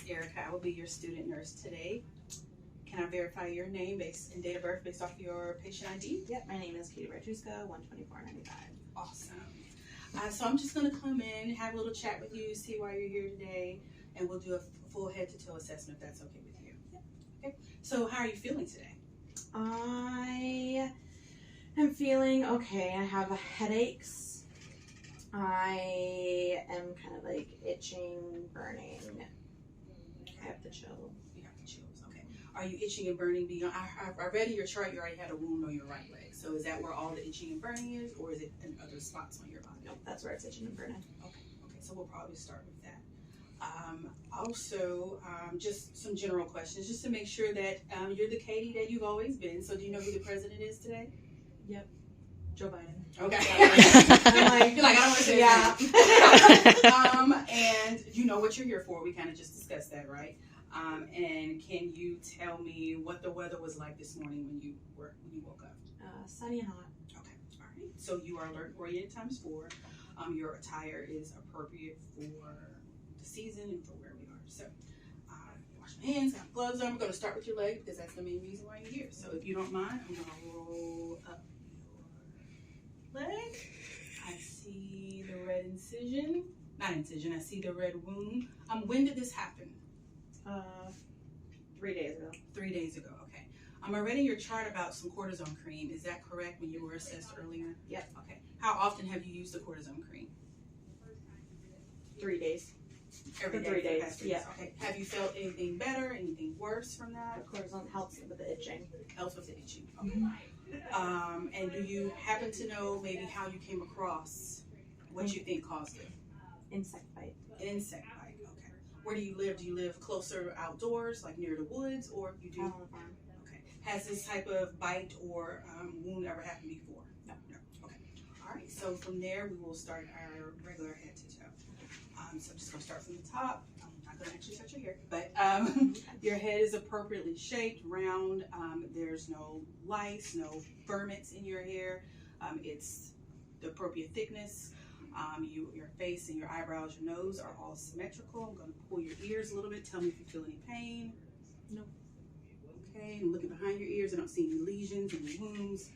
Erica. I will be your student nurse today. Can I verify your name and date of birth based off your patient ID? Yep, my name is Katie Bertuska, 12495. Awesome. So I'm just going to come in, have a little chat with you, see why you're here today, and we'll do a full head-to-toe assessment if that's okay with you. Yep. Okay. So how are you feeling today? I am feeling okay. I have headaches. I am kind of like itching, burning. I have the chills. You have the chills. Okay. Are you itching and burning beyond? I read in your chart you already had a wound on your right leg. So is that where all the itching and burning is, or is it in other spots on your body? Nope, that's where it's itching and burning. Okay. Okay. So we'll probably start with that. Also, just some general questions, just to make sure that you're the Katie that you've always been. So do you know who the president is today? Yep. Joe Biden. Okay. I'm you're like, I don't want to say yeah. that. And you know what you're here for. We kind of just discussed that, right? And can you tell me what the weather was like this morning when you woke up? Sunny and hot. Okay. All right. So you are alert oriented ×4. Your attire is appropriate for the season and for where we are. So wash my hands, got gloves on. We're going to start with your leg because that's the main reason why you're here. So if you don't mind, I'm going to roll up your leg. I see the red incision. Not incision, I see the red wound. When did this happen? 3 days ago. 3 days ago, okay. I read in your chart about some cortisone cream. Is that correct when you were assessed earlier? Yep. Okay. How often have you used the cortisone cream? 3 days. Every day. 3 days. For the past 3 Yeah. days. Okay. Have you felt anything better, anything worse from that? The cortisone helps with the itching. Helps with the itching. Okay. And do you happen to know maybe how you came across what you think caused it? Insect bite. An insect bite. Okay. Where do you live? Do you live closer outdoors, like near the woods, or you do? Out on the farm. Okay. Has this type of bite or wound ever happened before? No. No. Okay. All right. So from there, we will start our regular head to toe. So I'm just going to start from the top. I'm not going to actually touch your hair, but your head is appropriately shaped, round. There's no lice, no ferments in your hair. It's the appropriate thickness. Your face and your eyebrows, your nose are all symmetrical. I'm going to pull your ears a little bit. Tell me if you feel any pain. No. Okay, I'm looking behind your ears. I don't see any lesions, any wounds.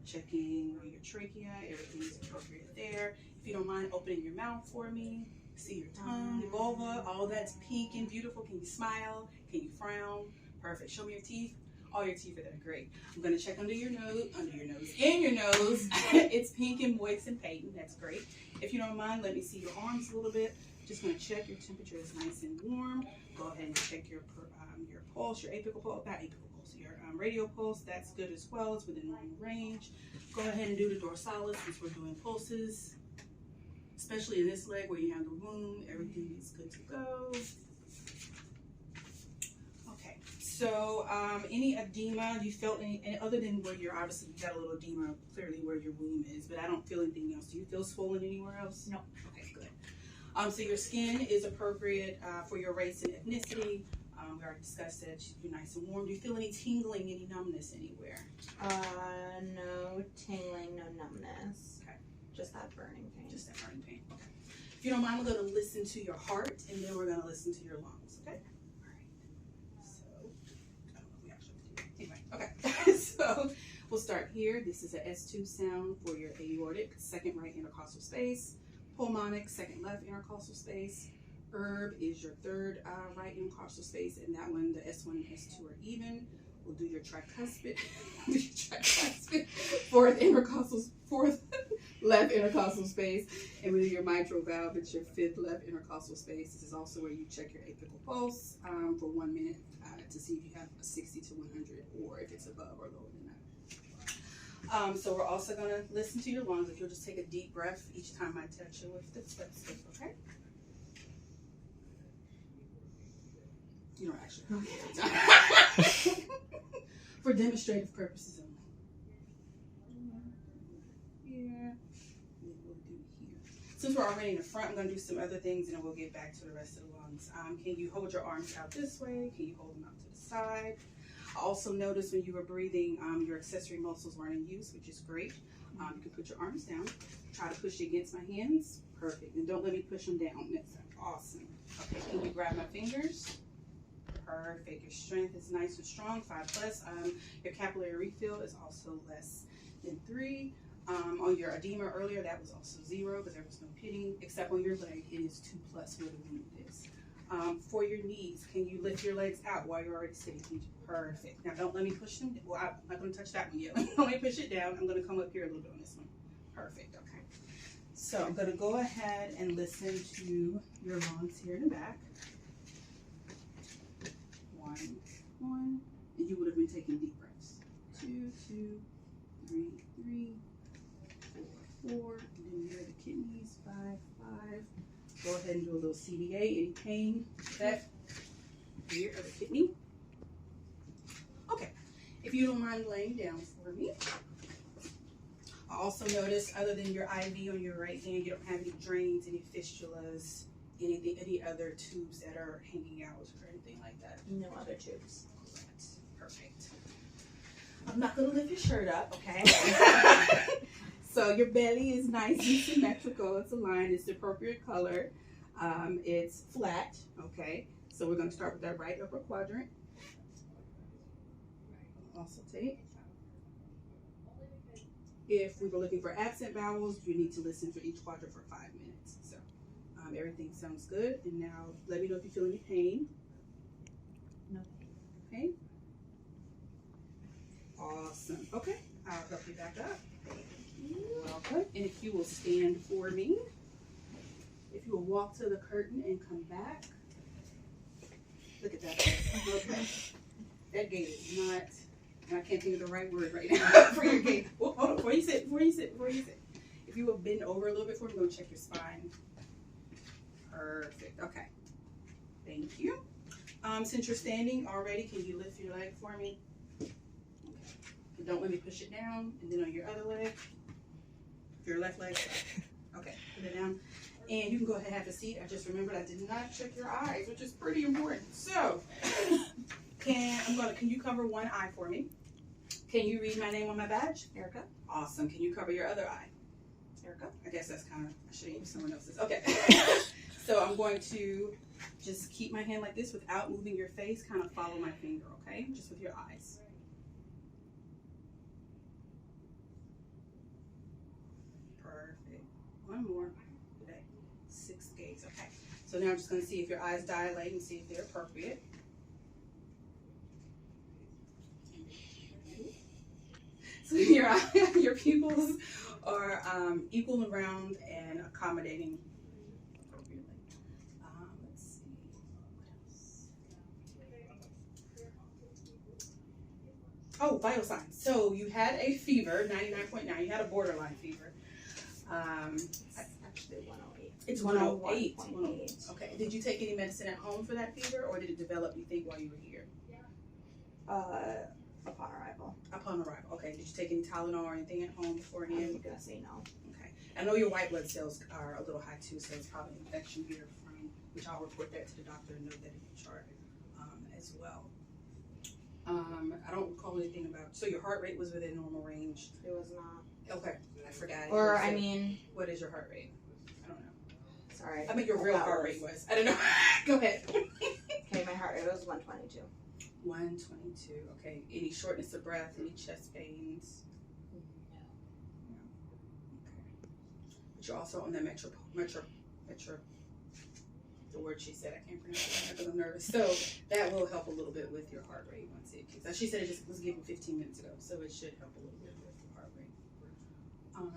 Checking your trachea. Everything is appropriate there. If you don't mind opening your mouth for me. See your tongue, your vulva. All that's pink and beautiful. Can you smile? Can you frown? Perfect. Show me your teeth. All your teeth are there. Great. I'm going to check under your nose, in your nose. It's pink and moist and patent. That's great. If you don't mind, let me see your arms a little bit. Just going to check your temperature is nice and warm. Go ahead and check your pulse, your apical pulse, not apical pulse, your radial pulse. That's good as well. It's within normal range. Go ahead and do the dorsalis since we're doing pulses. Especially in this leg where you have the wound, everything is good to go. Okay, so any edema, you felt any other than where you're, obviously you got a little edema clearly where your wound is, but I don't feel anything else. Do you feel swollen anywhere else? No. Okay, good. So your skin is appropriate for your race and ethnicity. We already discussed that you're nice and warm. Do you feel any tingling, any numbness anywhere? No tingling, no numbness. Okay. Just that burning pain. Just that burning pain. Okay. If you don't mind, we're going to listen to your heart, and then we're going to listen to your lungs. Okay. All right. So I don't know if we actually do that. Anyway. Okay. So we'll start here. This is a S2 sound for your aortic, second right intercostal space. Pulmonic, second left intercostal space. Herb is your third right intercostal space, and that one, the S1 and S2 are even. We'll do your tricuspid, fourth left intercostal space, and we'll do your mitral valve. It's your fifth left intercostal space. This is also where you check your apical pulse for 1 minute to see if you have a 60 to 100 or if it's above or lower than that. So we're also going to listen to your lungs. If you'll just take a deep breath each time I touch you with the stethoscope, okay? You don't actually have to. For demonstrative purposes only. Here. And we'll do here. Since we're already in the front, I'm going to do some other things and then we'll get back to the rest of the lungs. Can you hold your arms out this way? Can you hold them out to the side? I also noticed when you were breathing, your accessory muscles weren't in use, which is great. You can put your arms down. Try to push it against my hands. Perfect. And don't let me push them down. That's awesome. Okay, can you grab my fingers? Perfect. Your strength is nice and strong, 5+. Your capillary refill is also less than 3. On your edema earlier, that was also 0 because there was no pitting, except on your leg, it is 2+ where the wound is. For your knees, can you lift your legs out while you're already sitting? Perfect. Now don't let me push them. Well, I'm not going to touch that one yet. Let me push it down. I'm going to come up here a little bit on this one. Perfect. Okay. So I'm going to go ahead and listen to your lungs here in the back. 1, 1. And you would have been taking deep breaths. 2, 2, 3, 3, 4, 4. And then here are the kidneys. 5, 5. Go ahead and do a little CBA. Any pain? That here are the kidney. Okay. If you don't mind laying down for me. I also noticed, other than your IV on your right hand, you don't have any drains, any fistulas, any other tubes that are hanging out or anything like that. No other tubes. Perfect. I'm not going to lift your shirt up, okay? So your belly is nice and symmetrical. It's aligned. It's the appropriate color. It's flat, okay? So we're going to start with that right upper quadrant. Also take. If we were looking for absent bowels, you need to listen for each quadrant for 5 minutes. So everything sounds good. And now let me know if you feel any pain. No pain. Awesome. Okay, I'll help you back up. Welcome. And if you will stand for me. If you will walk to the curtain and come back. Look at that. Okay. That gate is not, I can't think of the right word right now for your gait. Well, hold on, before you sit. If you will bend over a little bit for me, go check your spine. Perfect. Okay. Thank you. Since you're standing already, can you lift your leg for me? Okay. But don't let me push it down. And then on your other leg, your left leg. Okay, put it down. And you can go ahead and have a seat. I just remembered I did not check your eyes, which is pretty important. So, can you cover one eye for me? Can you read my name on my badge? Erica. Awesome. Can you cover your other eye? Erica. I guess that's kind of, I should have used someone else's. Okay. So I'm going to just keep my hand like this without moving your face. Kind of follow my finger, okay? Just with your eyes. Perfect. One more. Okay. 6 gaze. Okay. So now I'm just going to see if your eyes dilate and see if they're appropriate. So your pupils are equal and round and accommodating appropriately. Let's see. What else? Oh, vital signs. So you had a fever, 99.9. You had a borderline fever. Actually 108. It's 108. 108. Okay. Did you take any medicine at home for that fever, or did it develop, you think, while you were here? Upon arrival. Upon arrival. Okay. Did you take any Tylenol or anything at home beforehand? I'm gonna say no. Okay. I know your white blood cells are a little high too, so it's probably an infection here from, which I'll report that to the doctor and note that in your chart as well. I don't recall anything about, so your heart rate was within normal range? It was not. Okay. I forgot. Or, I mean. What is your heart rate? I don't know. Sorry. I mean, your real heart rate was. I don't know. Go ahead. Okay, my heart rate was 122. 122. Okay. Any shortness of breath? Any chest pains? No. Okay. But you're also on that metro. The word she said, I can't pronounce it because I'm nervous. So that will help a little bit with your heart rate once it kicks. She said it just was given 15 minutes ago, so it should help a little bit with your heart rate.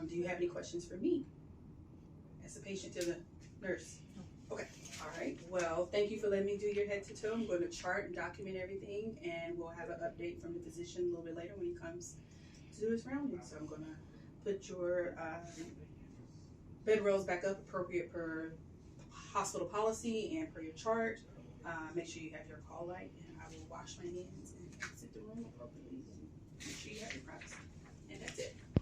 Do you have any questions for me as a patient to the nurse? No. Okay. All right. Well, thank you for letting me do your head to toe. I'm going to chart and document everything, and we'll have an update from the physician a little bit later when he comes to do his rounding. So I'm going to put your bed rolls back up appropriate per hospital policy and per your chart. Make sure you have your call light, and I will wash my hands and exit the room appropriately and make sure you have your privacy.